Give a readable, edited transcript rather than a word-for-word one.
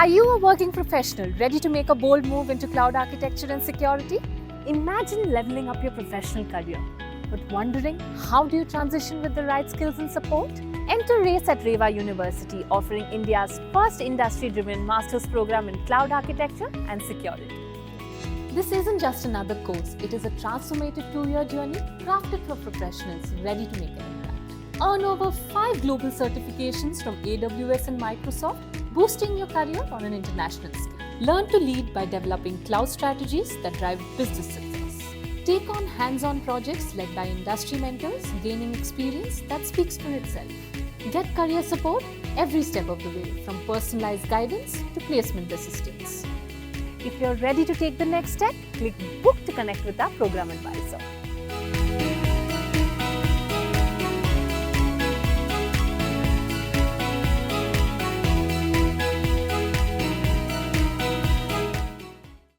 Are you a working professional ready to make a bold move into cloud architecture and security? Imagine leveling up your professional career, but wondering how do you transition with the right skills and support? Enter RACE at Reva University, offering India's first industry-driven master's program in cloud architecture and security. This isn't just another course, it is a transformative 2-year journey crafted for professionals ready to make an impact. Earn over 5 global certifications from AWS and Microsoft, boosting your career on an international scale. Learn to lead by developing cloud strategies that drive business success. Take on hands-on projects led by industry mentors, gaining experience that speaks for itself. Get career support every step of the way, from personalized guidance to placement assistance. If you're ready to take the next step, click Book to connect with our program advisor.